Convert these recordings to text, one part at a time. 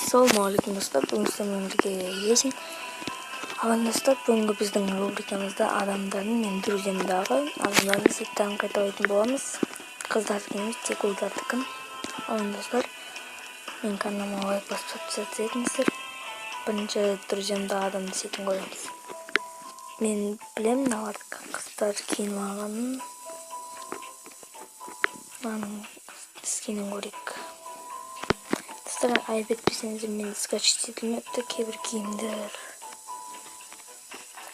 Assalamualaikum dostlar. Bugün sizlerle birlikte gelsin. Alan dostlar, bugün bizden rubrikamızda adamların endürüzemdagi adamların setten kayta oytun boğamız. Kızlar tıkınımız, tek uylar tıkın. Alan dostlar, men kanalıma like basıp satışat etmişsir. Birinci endürüzemde adamды setten koyamiz. Men bilem ne var kızlar kiyinip alганын. Anın skinin koyayım. Ayıp etmeseniz beni sketch edilmekte kebir kiyimdir.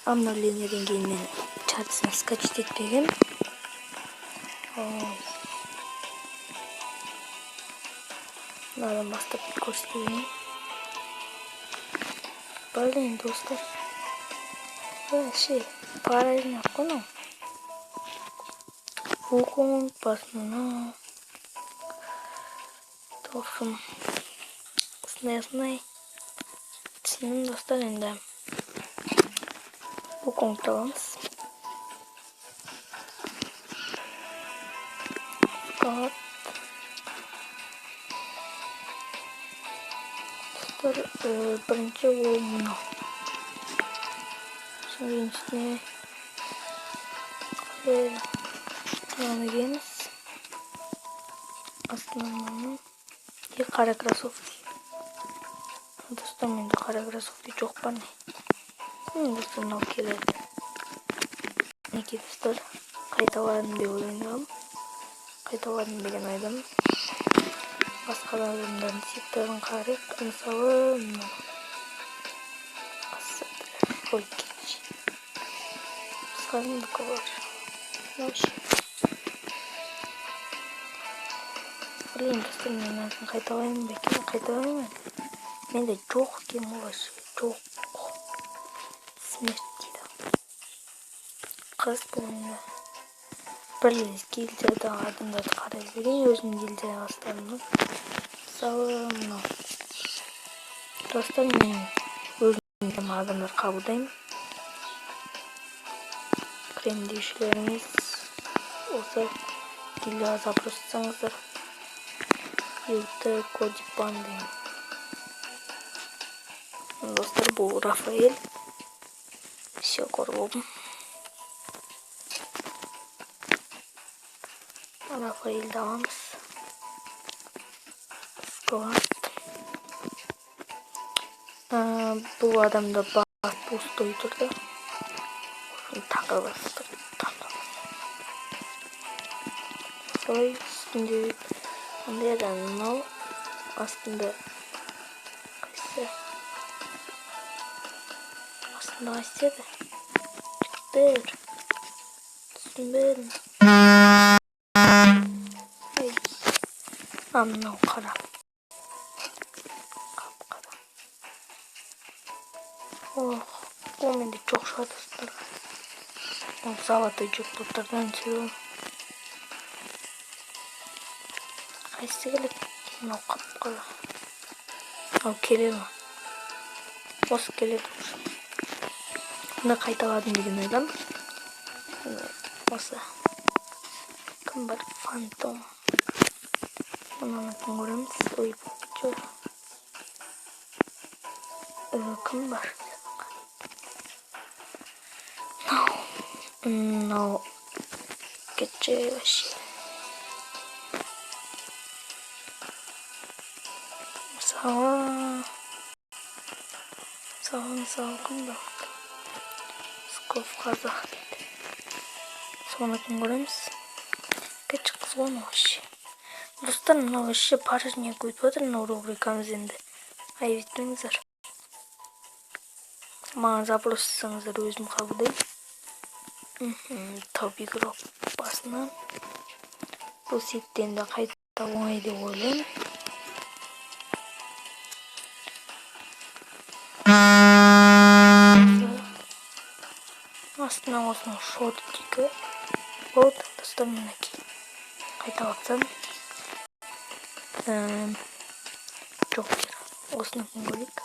Ama Leon'den giyinmen çarpısına sketch etmeyeyim. Nereden bastı bir göstereyim. Böyleyim dostlar. Böyle parayla yapalım. Hukumun basmına. Dostum. Snay. Senin dostlar endem. Bu komutanımız. Fakat dostlar birinci olumlu. Şimdi üstüne devam ediniz. Aslında ya kara krasovki. Dostlar mende kara krasovki çok bana. Dostlar ne keledi. Neki dostlar kayta varın diye oynuyorum. Kayta varın деген oydım. Başkalarından sektorun karık ınsalı koy geç. Başkalarının bu kadar. Hoş. Bileyim dostlar men kayta varın bekle kayta varın. Mende çok kim ulaşı çok. Смерть дейді. Қыз бұлында бір гильдиядағы адамдарды қарай берейін, өзім гильдия бастадым. Мысалы мынау достар, мен өзім адамдар қабылдаймын. Крем-деушілеріңіз осы гильдияға запрос етсеңіздер, елді кодипан деймін. Достар, бұл Рафаэль. Все коробом. Рафаэль давамыз. Склад. Бұл адамда бас пустой тұрды. Тақы бастыр. Солай үстінде қандай адам мынау астында қайсы астында қайседі түсінбедім. Мынау қара қап-қара. Ол менде жоқ шығар достар. Ол золотой джекпоттардан түсіру. Қайсы келеді? Мынау қап-қара. Ал келеді ма? Осы келеді. Бұны қайталадым деген ойлам. Осы кім бар? Фантом. Мұнан атын көреміз. Ой, жоқ. Кім бар? Мынау кетче вообще. Саған кім бар? Скоф қазақ дейді. Соны атын көреміз. Кетче қызғон вообще. Достар, мынау вообще парыжня көйтіп отыр, мынау рубрикамыз енді. Айып етпеңіздер. Маған запрос етсеңіздер өзім қабылдаймын. Топ игрок басынан. Бұл сеттен де қайта оңай деп ойлаймын. Астына осының шорттікі болды. Достар, мінекей қайта бақсам. Джокер. Осыны көрейік.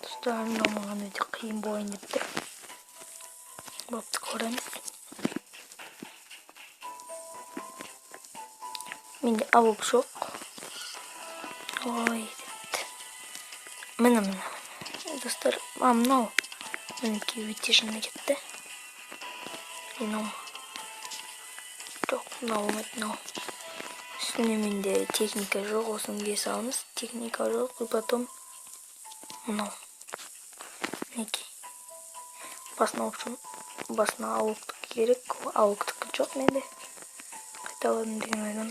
Достар, мынау маған өте қиын болайын деп тұр. Бопты көреміз. Менде алып жоқ. ой депті. Міне достар, мынау мінекей өте жаны кетті. Мынау жоқ, мынау болмайды, мынау үстіне менде техника жоқ, осыны кие саламыз. Техника жоқ, и потом мынау мінекей басына ауықтық керек, ауықтық жоқ менде. Қайталадым деген ойдан.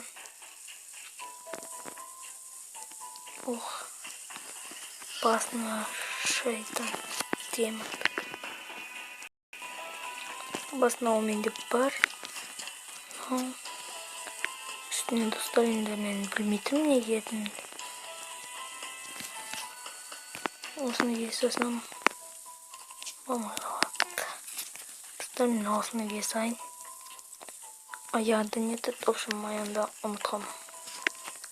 Ох, басына шайтан темірдік. Басына ол менде бар. Үстіне достар, енді мен білмейтім не киетінін. Осыны кие салсам болмай қалады. Достар, мен осыны кие салайын. Аяғында не тұр? В общем, аяғында ұмытқам.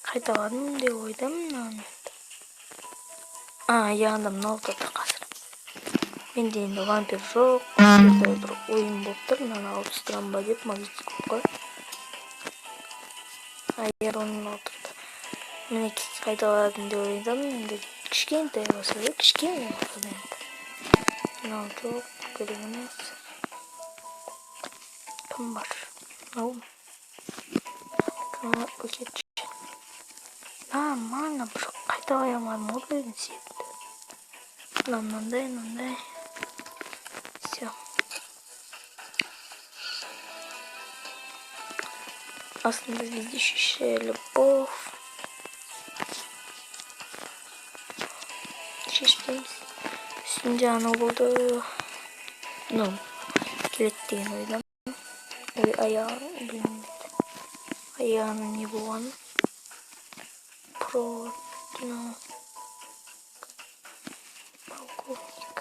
Қайталадым деп ойдам. Аяғында мынау тұрды қазір. Менде енді лампер жоқ. Бір ойын болып тұр. Мынаны алып тастырамын ба деп магнитик қойып. Аяғында оның отырды. Мінекей қайталадым деп ойдам. Енді кішкентай болса да, кішкене болса да енді. Мынау жоқ, керек емес. Кім бар? Мынау. Кімі өкетші. Нормально, бір қайталай алмадым ғой бүгін секілді. Мынандай. Все. Астында везде ощущаю любовь. Шешпейміз. Үстінде анау болды. Келет деген ойдам. Аяғын білмейді. Аяғының не болғаны? Полковник.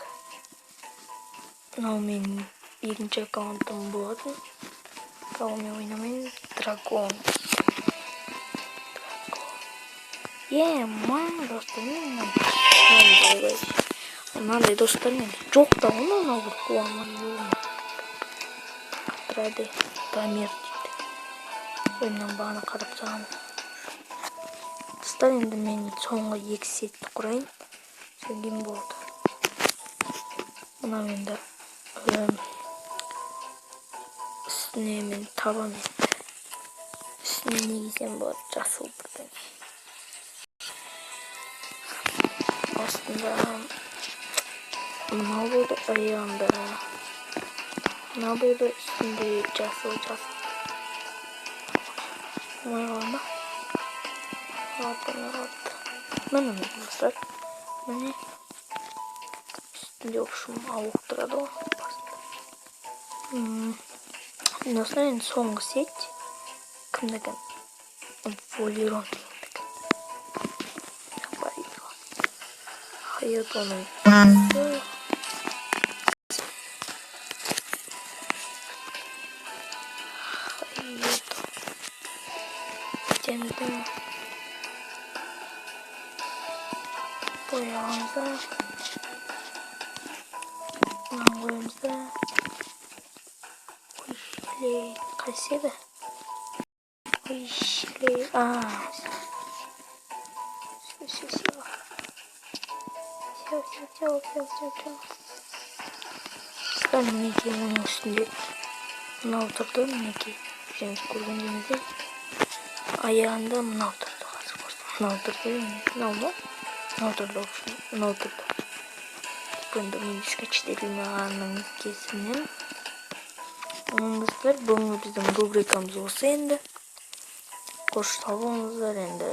Мынау менің екінші аккаунтым болатын. Мен ойнамайын. Дракон. Маңы достармен мынандай достармен жоқ та оны мынау бір қуамын. Тұрады. Дамир дейді. Ойымнан бағана қарап саған. Достар, енді мен соңғы 2 сетті құрайын. Сөйлейін болды. Мынау енді үстіне мен табам енді. Үстіне не кисем болады? Жасыл бірден. Астында мынау болды, аяғында мынау болды, үстінде жасыл. Олай қалама. Міне достар. Міне үстінде общем ауық тұрады ғой басында. Достар, енді соңғы сет кімдікі? Волерон дегендікі. Хайотоның басы. Хайото. Тенді. Бояғымызда. Маңғойымызда. Ойшілей. Қайседі? Ойшілей. Все. Достар, мінекей оның үстінде мынау тұрды, мінекей. Және көргендеріңізде аяғында мынау тұрды қазір көрсем. Мынау тұрды, мынау тұрды. Енді мен ешкі чітелмеғанның кесімнен. Достар, бүгінгі біздің рубрикамыз осы енді. Қош сау болыңыздар, енді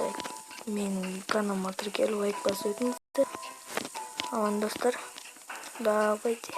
менің каналыма тіркеліп лайк басып өтіңіздер. Аман достар, давайте.